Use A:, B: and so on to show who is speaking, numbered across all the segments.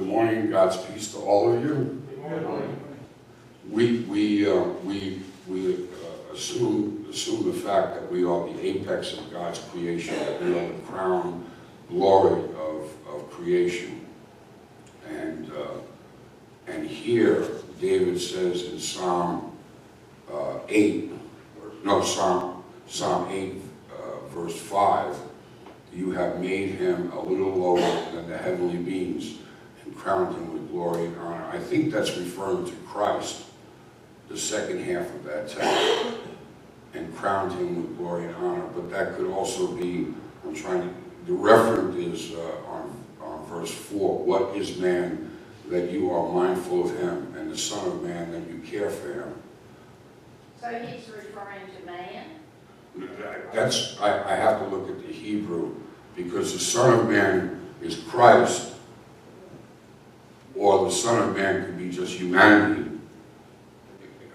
A: morning, God's peace to all of you.
B: Good morning.
A: We assume the fact that we are the apex of God's creation, that we are the crown glory of creation. And here, David says in Psalm 8, verse 5, you have made him a little lower than the heavenly beings and crowned him with glory and honor. I think that's referring to Christ, the second half of that text, and crowned him with glory and honor. But that could also be, the reference is on verse 4, what is man that you are mindful of him, and the Son of Man that you care for him?
B: So he's referring to man?
A: I have to look at the Hebrew, because the Son of Man is Christ, or the Son of Man could be just humanity.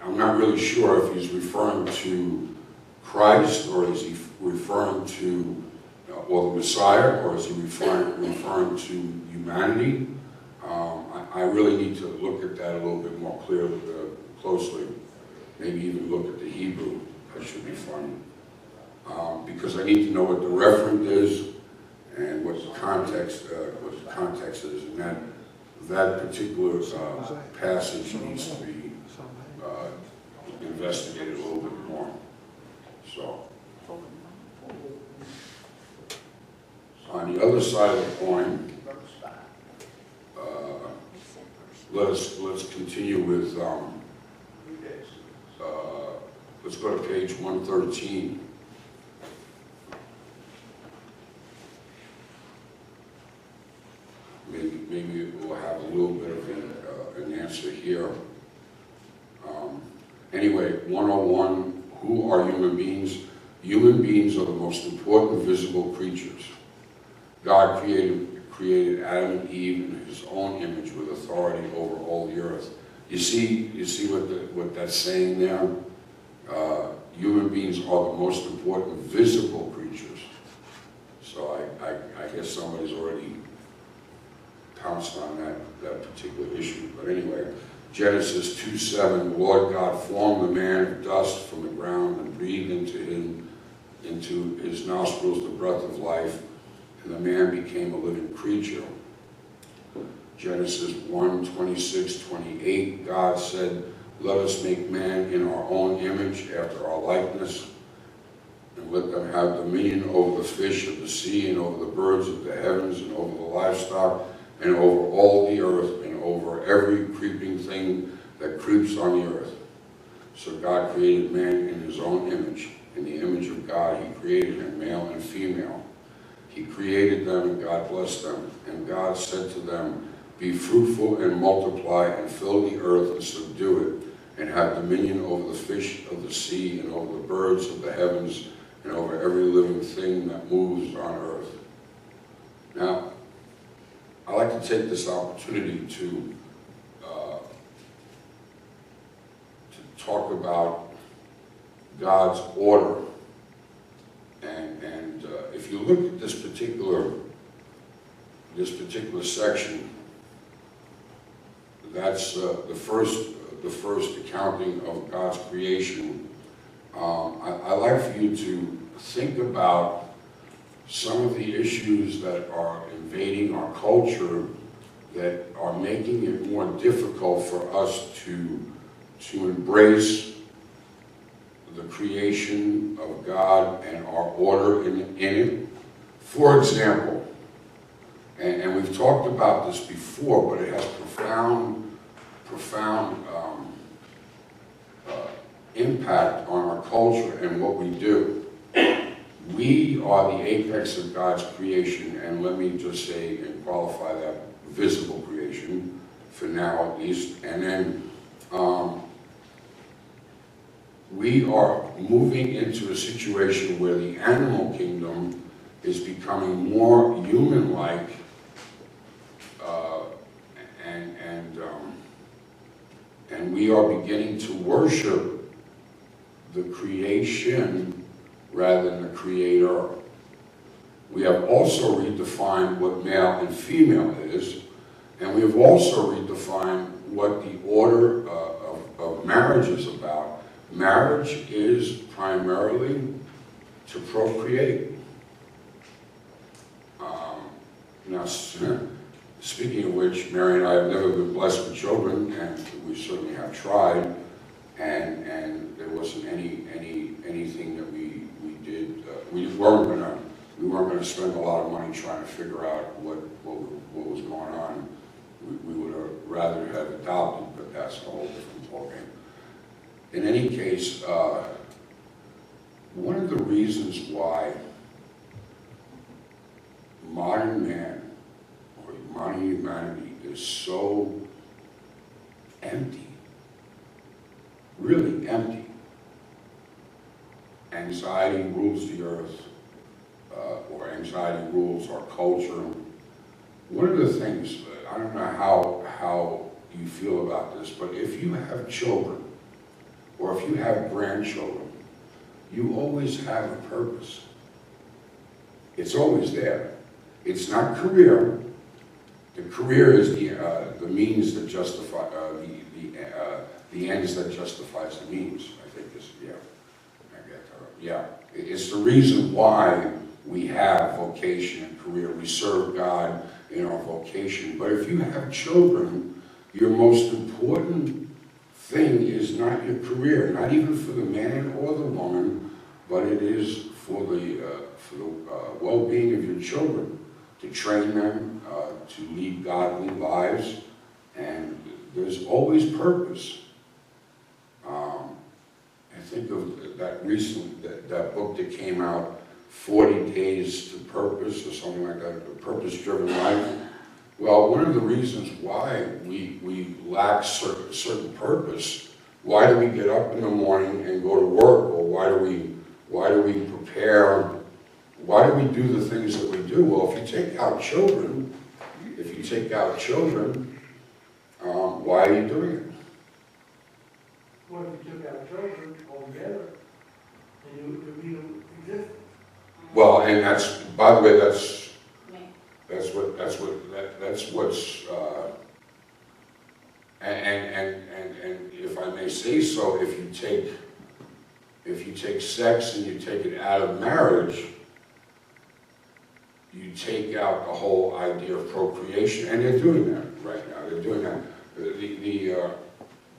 A: I'm not really sure if he's referring to Christ, or is he referring to, or the Messiah, or is he referring to humanity? I really need to look at that a little bit more closely. Maybe even look at the Hebrew. That should be funny. Because I need to know what the referent is and what the context is, and that particular passage needs to be investigated a little bit more. So, on the other side of the coin, let's continue with. Let's go to page 113. Maybe we'll have a little bit of an answer here. Anyway, 101, who are human beings? Human beings are the most important visible creatures. God created Adam and Eve in his own image with authority over all the earth. You see what that's saying there? Human beings are the most important visible creatures. So I guess somebody's already pounced on that particular issue. But anyway, Genesis 2:7, Lord God formed the man of dust from the ground and breathed into his nostrils the breath of life, and the man became a living creature. Genesis 1:26-28, God said, let us make man in our own image, after our likeness, and let them have dominion over the fish of the sea, and over the birds of the heavens, and over the livestock, and over all the earth, and over every creeping thing that creeps on the earth. So God created man in his own image. In the image of God he created him, male and female. He created them, and God blessed them. And God said to them, be fruitful and multiply, and fill the earth and subdue it, and have dominion over the fish of the sea, and over the birds of the heavens, and over every living thing that moves on earth. Now, I like to take this opportunity to talk about God's order. And if you look at this particular section, that's the first accounting of God's creation. I'd like for you to think about some of the issues that are invading our culture that are making it more difficult for us to embrace the creation of God and our order in it. For example, and we've talked about this before, but it has profound impact on our culture and what we do. We are the apex of God's creation, and let me just say and qualify that, visible creation, for now at least. And then we are moving into a situation where the animal kingdom is becoming more human-like, and we are beginning to worship the creation rather than the creator. We have also redefined what male and female is, And we've also redefined what the order of marriage is about. Marriage is primarily to procreate. Now, speaking of which, Mary and I have never been blessed with children, and we certainly have tried, and there wasn't anything that we did. We weren't gonna spend a lot of money trying to figure out what was going on. We would have rather have adopted, but that's a whole different ballgame. In any case, one of the reasons why modern man or modern humanity is so empty, really empty. Anxiety rules the earth, or anxiety rules our culture. One of the things, I don't know how you feel about this, but if you have children, or if you have grandchildren, you always have a purpose. It's always there. It's not career. The career is the means that justify the ends that justifies the means. I think this, yeah, I get that. Yeah, it's the reason why we have vocation and career. We serve God in our vocation. But if you have children, your most important thing is not your career, not even for the man or the woman, but it is for the well-being of your children, to train them to lead godly lives, and there's always purpose. I think of that book that came out, 40 Days to Purpose, or something like that, a purpose-driven life. Well, one of the reasons why we lack certain purpose, why do we get up in the morning and go to work, or why do we prepare, why do we do the things that we do? Well, if you take out children, why are you doing it?
C: Well, if you took out children altogether, then it would be no existence.
A: Well, and that's, by the way, that's what's, and if I may say so, if you take sex and you take it out of marriage, you take out the whole idea of procreation, and they're doing that right now. They're doing that. The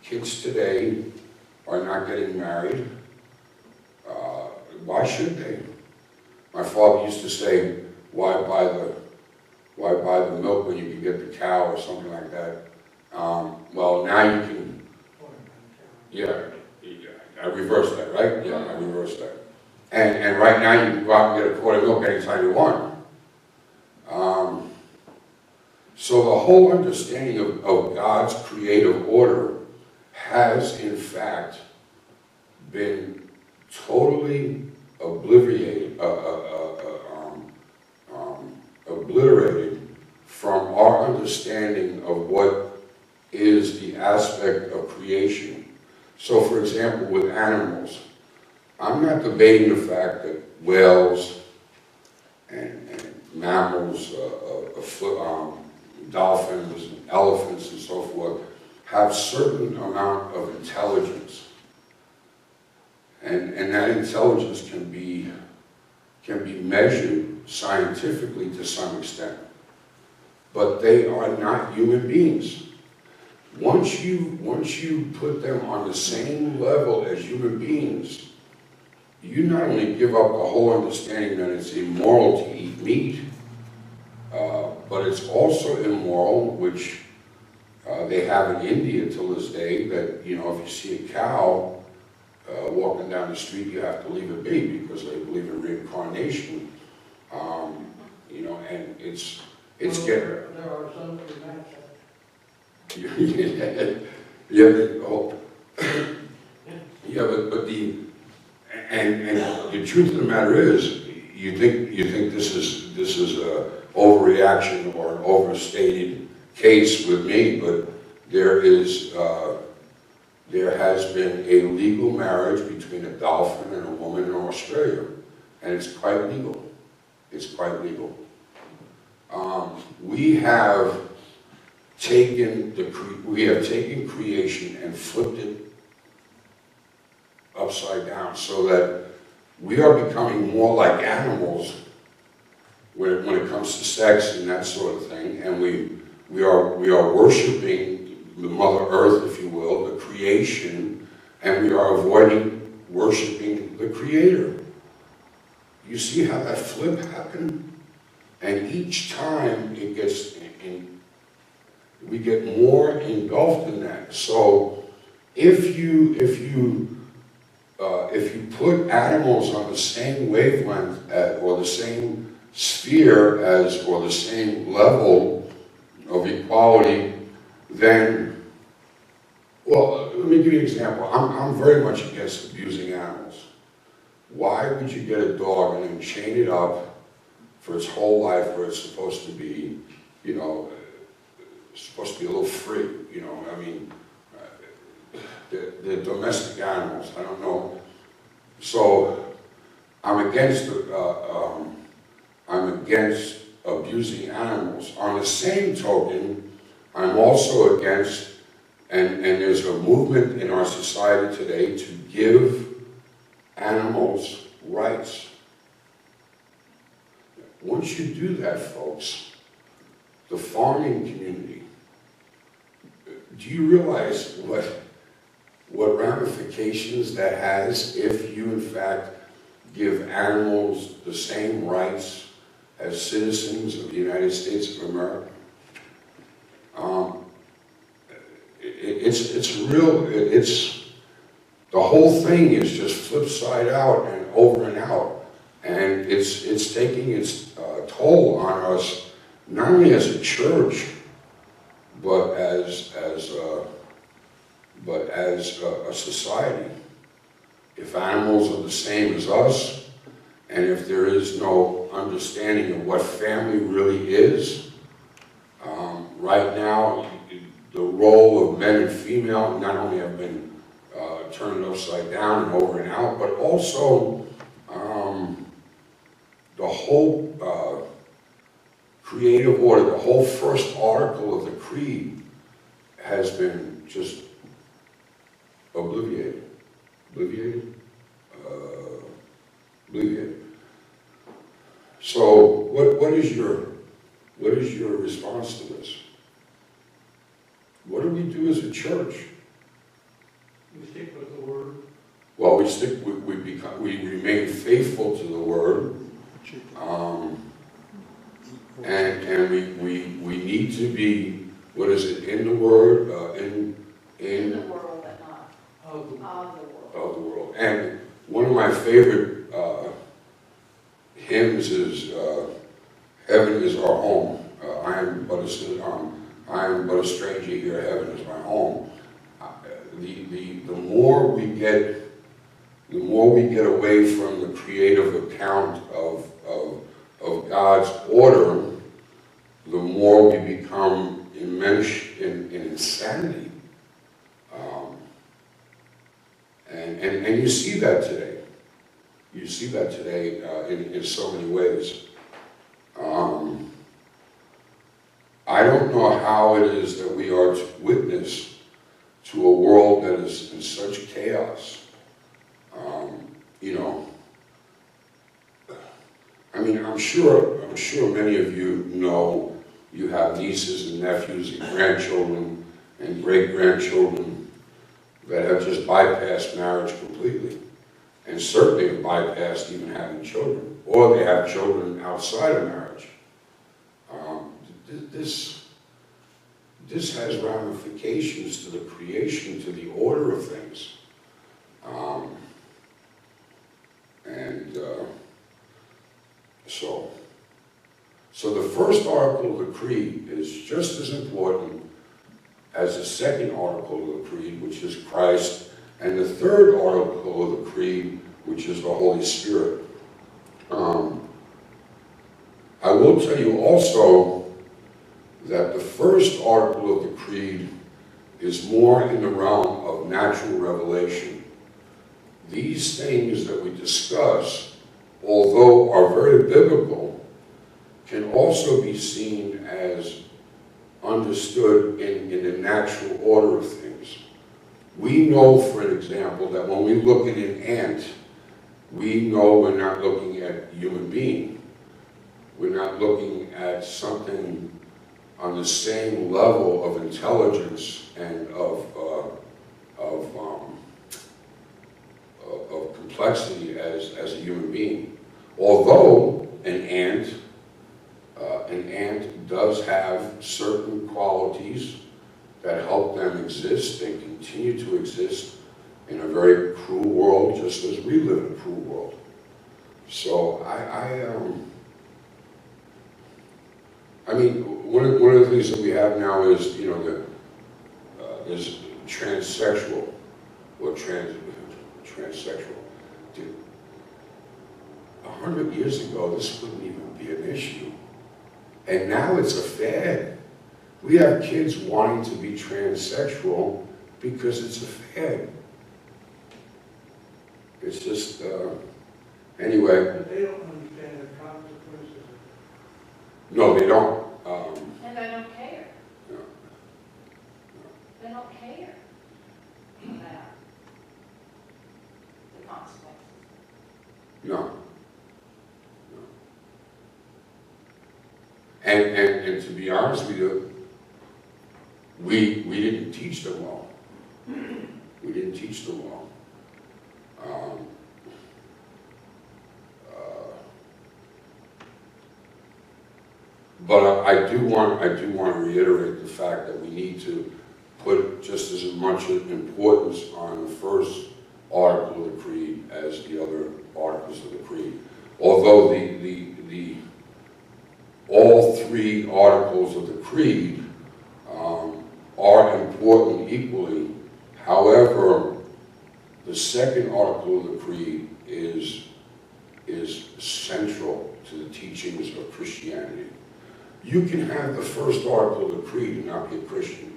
A: kids today are not getting married. Why should they? My father used to say, why buy the milk when you can get the cow, or something like that. Well, now you can, yeah, I reversed that, right? Yeah, I reversed that. And right now you can go out and get a quart of milk anytime you want. So the whole understanding of God's creative order has, in fact, been totally obliterated from our understanding of what is the aspect of creation. So, for example, with animals, I'm not debating the fact that whales and mammals, dolphins, and elephants, and so forth, have certain amount of intelligence, and that intelligence can be measured scientifically to some extent, but they are not human beings. Once you put them on the same level as human beings, you not only give up the whole understanding that it's immoral to eat meat, but it's also immoral, which they have in India till this day, that, you know, if you see a cow walking down the street, you have to leave it be, because they believe in reincarnation. You know, and it's
C: Well,
A: getting...
C: there are some that match that.
A: But the truth of the matter is, you think this is a overreaction or an overstated case with me, but there has been a legal marriage between a dolphin and a woman in Australia, and it's quite legal. It's quite legal. We have taken creation and flipped it upside down, so that we are becoming more like animals when it comes to sex and that sort of thing, and we are worshiping the Mother Earth, if you will, the creation, and we are avoiding worshiping the Creator. You see how that flip happened? And each time it gets we get more engulfed in that. So if you put animals on the same wavelength or the same sphere as, or the same level of equality, then, well, let me give you an example. I'm very much against abusing animals. Why would you get a dog and then chain it up for its whole life where it's supposed to be, you know, supposed to be a little free, you know? I mean, they're domestic animals, I don't know. So I'm against abusing animals. On the same token, I'm also against, and there's a movement in our society today to give animals rights. Once you do that, folks, the farming community, do you realize what ramifications that has if you in fact give animals the same rights as citizens of the United States of America? The whole thing is just flip side out and over and out, and it's taking its toll on us, not only as a church, but as a society. If animals are the same as us, and if there is no understanding of what family really is, right now, the role of men and female not only have been turned upside down and over and out, but also the whole creative order, the whole first article of the creed has been just obliviated. So what is your response to this? What do we do as a church?
C: We stick with the word.
A: Well, we remain faithful to the word, and we need to be, what is it, in the word,
B: In the world, but not
C: Of the
A: of the world. And one of my favorite hymns is "Heaven is our home." I am but a stranger here. Heaven is my home. The more we get away from the creative account of God's order, the more we become enmeshed in insanity. And you see that today. You see that today in so many ways. I don't know how it is that we are to witness to a world that is in such chaos. You know, I mean, I'm sure many of you know you have nieces and nephews and grandchildren and great-grandchildren that have just bypassed marriage completely, and certainly have bypassed even having children, or they have children outside of marriage. This has ramifications to the creation, to the order of things. So the first article of the Creed is just as important as the second article of the Creed, which is Christ, and the third article of the Creed, which is the Holy Spirit. I will tell you also that the first article of the Creed is more in the realm of natural revelation. These things that we discuss, although are very biblical, can also be seen as understood in the natural order of things. We know, for an example, that when we look at an ant, we know we're not looking at a human being. We're not looking at something on the same level of intelligence and of complexity as a human being. Although an ant does have certain qualities that help them exist and continue to exist in a very cruel world, just as we live in a cruel world. So I mean, one of the things that we have now is, you know, is transsexual or transsexual. Dude, 100 years ago, this wouldn't even be an issue. And now it's a fad. We have kids wanting to be transsexual because it's a fad. It's just, anyway.
C: But they don't understand the consequences.
A: No, they don't.
B: And they don't care.
A: No.
B: They don't care about the consequences.
A: No. And to be honest with you, we didn't teach them well. We didn't teach them well. But I do want to reiterate the fact that we need to put just as much importance on the first article of the creed as the other articles of the creed. Although all three articles of the creed are important equally, however, the second article of the creed is central to the teachings of Christianity. You can have the first article of the creed and not be a Christian.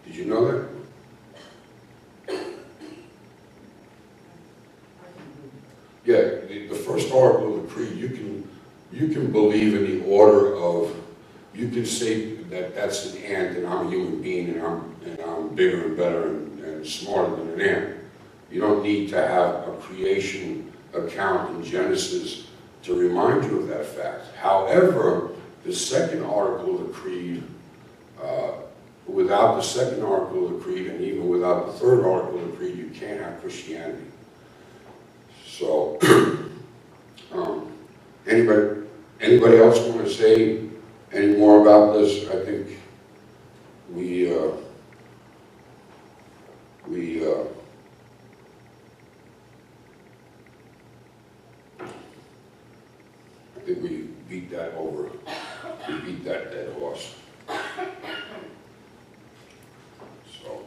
A: Did you know that? Yeah, the first article of the creed, you can believe in the order of, you can say that that's an ant and I'm a human being and I'm bigger and better and smarter than an ant. You don't need to have a creation account in Genesis to remind you of that fact. However, the second article of the creed, without the second article of the creed and even without the third article of the creed, you can't have Christianity. So, anybody else want to say any more about this? I think we beat that over. We beat that dead horse. So,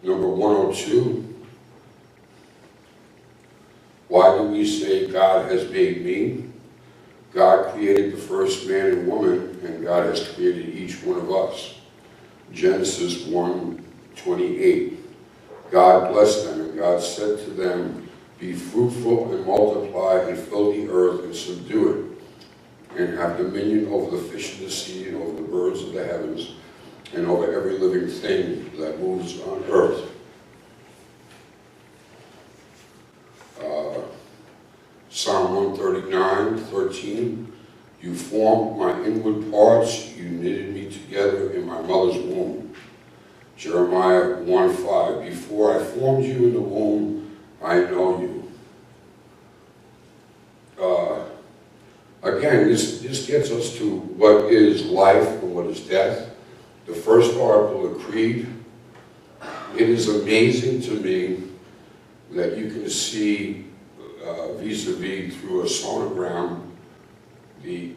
A: number 102. Why do we say God has made me? God created the first man and woman, and God has created each one of us. Genesis 1:28. God blessed them, and God said to them, be fruitful and multiply and fill the earth and subdue it, and have dominion over the fish of the sea and over the birds of the heavens and over every living thing that moves on earth. Psalm 139:13. You formed my inward parts, you knitted me together in my mother's womb. Jeremiah 1:5. Before I formed you in the womb, I know you. Again, this gets us to what is life and what is death. The first article of creed. It is amazing to me that you can see vis-a-vis through a sonogram the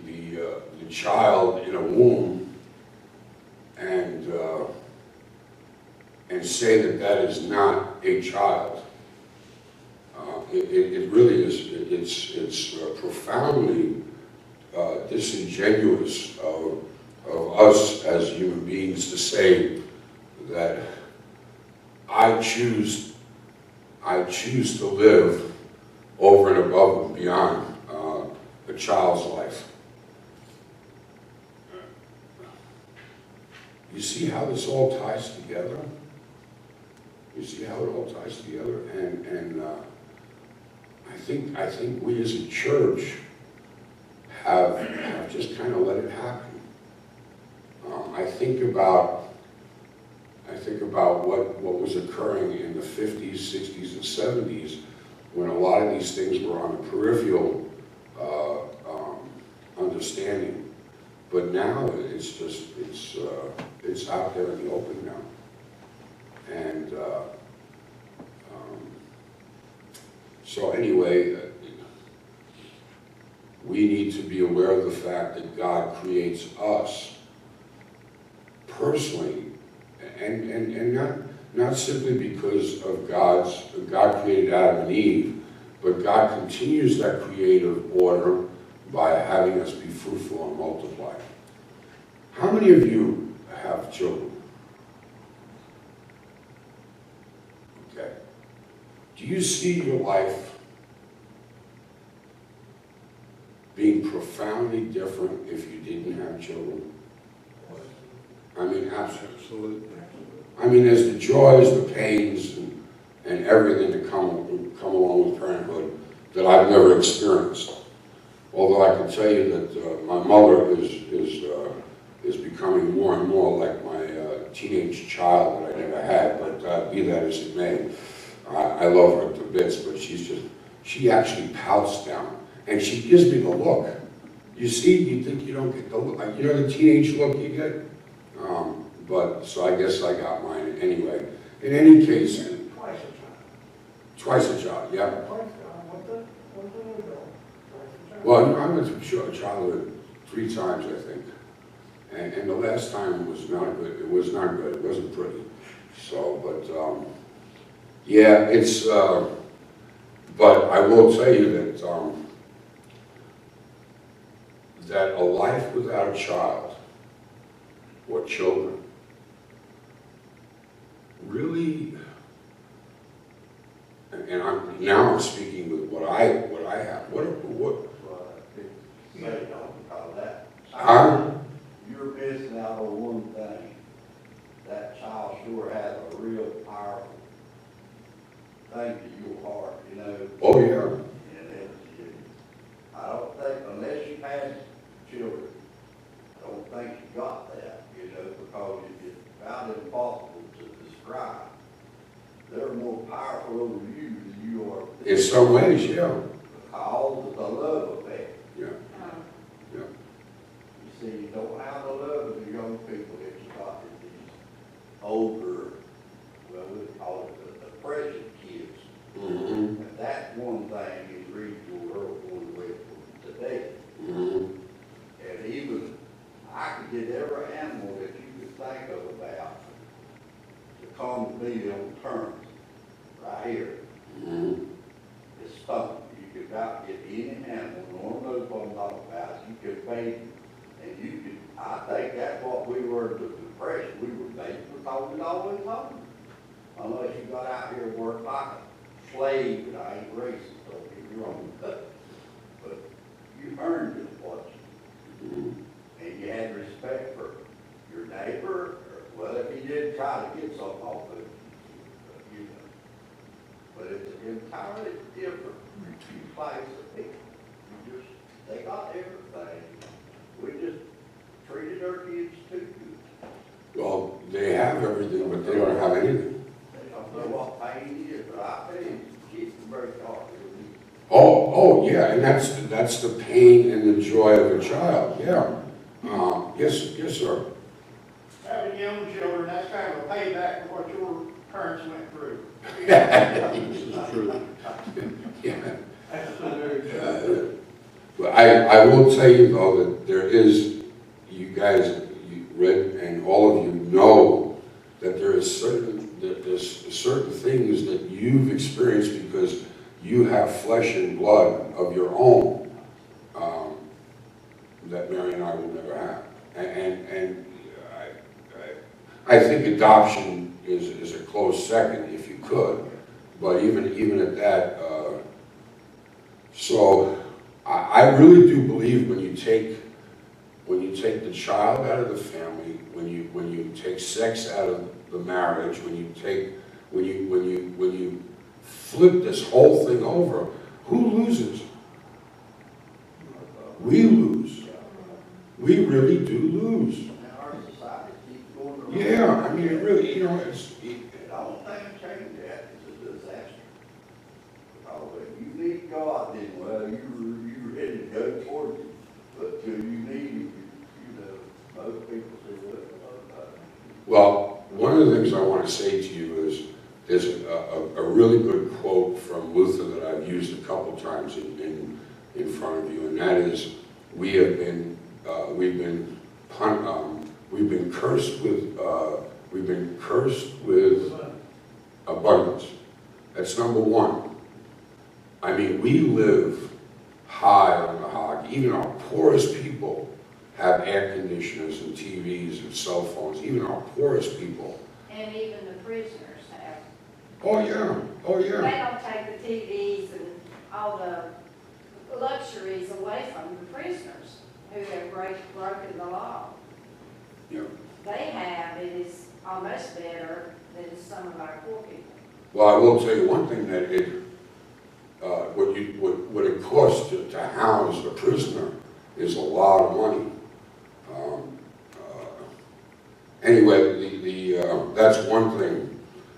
A: child in a womb and say that that is not a child. It really is. It's profoundly disingenuous of us as human beings to say that I choose to live over and above beyond a child's life. You see how this all ties together? You see how it all ties together? And I think we as a church have just kind of let it happen. I think about what was occurring in the 50s, 60s, and 70s when a lot of these things were on a peripheral understanding. But now it's just, it's out there in the open now. And so anyway, we need to be aware of the fact that God creates us personally, and not simply because of God created Adam and Eve, but God continues that creative order by having us be fruitful and multiply. How many of you have children? Okay. Do you see your life being profoundly different if you didn't have children? I mean, absolutely. I mean, there's the joys, the pains, and everything that come along with parenthood that I've never experienced. Although I can tell you that my mother is becoming more and more like my teenage child that I never had, but be that as it may, I love her to bits, but she actually pouts down, and she gives me the look. You see, you think you don't get the look, you know the teenage look you get? But, so I guess I got mine anyway. In any case,
C: Twice a child.
A: Twice a child, yeah.
C: Twice, one thing ago, twice a child.
A: Well, I went through childhood 3 times, I think. And the last time was not good. It was not good. It wasn't pretty. So, but, yeah, it's, but I will tell you that, that a life without a child or children really, and I'm speaking with what I have.
D: You're missing out on one thing. That child sure has a real powerful thing to your heart, you know.
A: Oh yeah.
D: And I don't think, unless you had children, I don't think you got that, you know, because it's about impossible to describe. They're more powerful over you than you are.
A: In some ways, yeah.
D: All the love effect.
A: Yeah. Yeah.
D: You see, you don't have the love of the young people that you got in these older, well, we call it the present kids.
A: Mm-hmm.
D: And that's one thing is read your world going away from today.
A: Mm-hmm.
D: And even, I could get every animal that you could think of about to come to me on terms, right here.
A: Mm-hmm.
D: It's stomach. You could about get any animal, no one knows what I'm talking about, you could feed them. And you could, I think that's what we were to the depression. We were basically always hungry. Unless you got out here and worked like a slave, and I ain't racist, don't get me wrong. But you earned it, what you, and you had respect for your neighbor, or, well, if he did try to get something off of it, you know. But it's entirely different place of people. They got everything. We just treated our kids too good.
A: Well, they have everything, but they don't have anything.
D: They don't know what pain is, but I tell you, kids can break heart.
A: Oh, yeah, and that's the pain and the joy of a child, yeah. Yes, sir.
E: Having young children, that's kind of a payback for what your parents went through.
A: This is true. Yeah.
C: That's so very true.
A: But I will tell you though that there is, you guys you read and all of you know that there's certain things that you've experienced because you have flesh and blood of your own that Mary and I will never have. And I think adoption is a close second if you could, but even at that, So I really do believe when you take the child out of the family, when you take sex out of the marriage, when you flip this whole thing over, who loses? We lose. We really do lose.
D: And our society keeps going around.
A: Yeah, I mean, it really, you know, it's,
D: And I don't think change that is a disaster. Oh, if you need God, then, well, you're ready to go towards Him. But till you need Him, you know, most people say,
A: well, one of the things I want to say to you is, there's a really good quote from Luther that I've used a couple times in front of you, and that is, we've been cursed with abundance. That's number one. I mean, we live high on the hog. Even our poorest people have air conditioners and TVs and cell phones. Even our poorest people.
B: And even the prisoners have.
A: Oh yeah, oh
B: They
A: yeah.
B: don't take the TVs and all the luxuries away from the prisoners who have broken the law.
A: Yeah.
B: They have, it is almost better than some of our poor people.
A: Well, I will tell you one thing, that what it costs to house a prisoner is a lot of money. Anyway, that's one thing.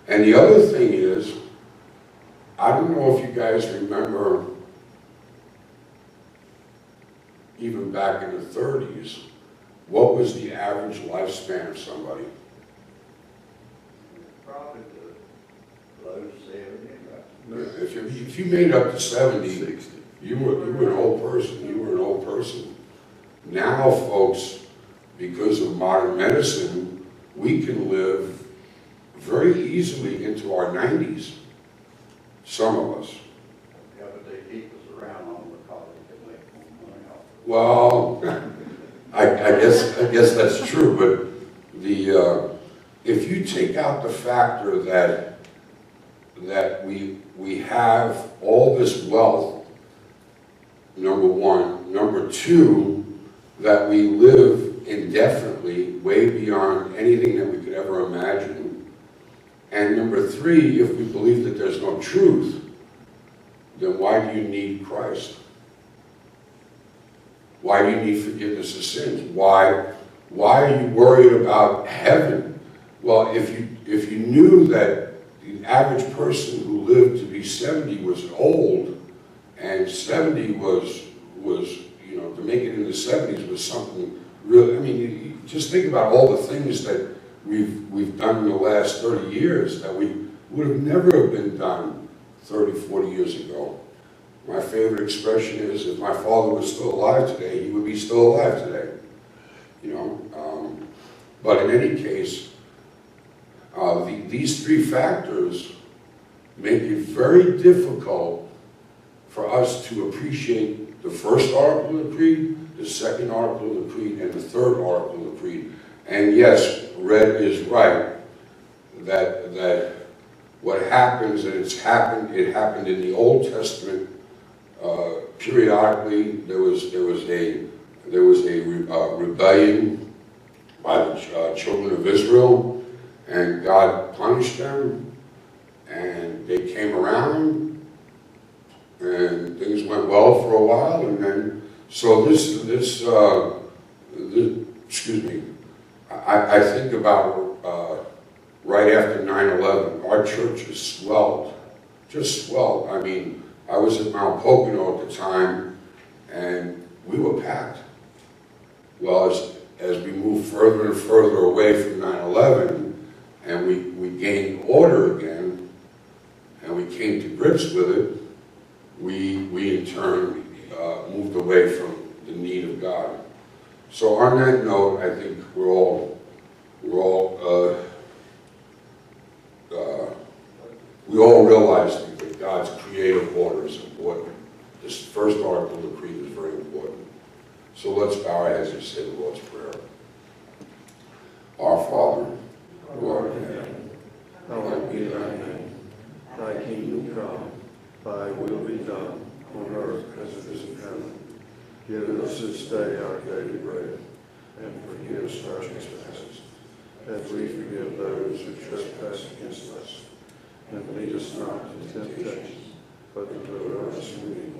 A: And the other thing is, I don't know if you guys remember, even back in the 30s, what was the average lifespan of somebody?
D: probably the low 70s.
A: If you made up to 70, you were an old person. You were an old person. Now, folks, because of modern medicine, we can live very easily into our 90s. Some of us.
D: Yeah, but they keep us around on because they can make more money off.
A: Well, I guess that's true. But if you take out the factor that we have all this wealth, number one. Number two, that we live indefinitely, way beyond anything that we could ever imagine. And number three, if we believe that there's no truth, then why do you need Christ? Why do you need forgiveness of sins? Why are you worried about heaven? Well, if you knew that the average person who lived to be 70 was old, and 70 was to make it in the 70s was something real. I mean, you just think about all the things that we've done in the last 30 years that we would have never been done 30, 40 years ago. My favorite expression is, if my father was still alive today, he would be still alive today. But in any case, these three factors make it very difficult for us to appreciate the first article of the Creed, the second article of the Creed, and the third article of the Creed. And yes, Red is right, that what happens, and it happened in the Old Testament. Periodically, there was a rebellion by the children of Israel, and God punished them, and they came around, and things went well for a while, and then so excuse me, I think about right after 9/11, our church has swelled, just swelled. I mean, I was at Mount Pocono at the time, and we were packed. Well, as we moved further and further away from 9/11, and we gained order again, and we came to grips with it, we in turn moved away from the need of God. So on that note, I think we all realize that God's creative order is important. This first article of the Creed is very important. So let's bow our heads and say the Lord's Prayer. Our Father, who art in heaven, hallowed be thy name. Thy kingdom come, thy will be done,
F: on earth as it is in heaven. Give us this day our daily bread, and forgive us our trespasses, as we forgive those who trespass against us. And lead us not into temptation, but deliver us from evil.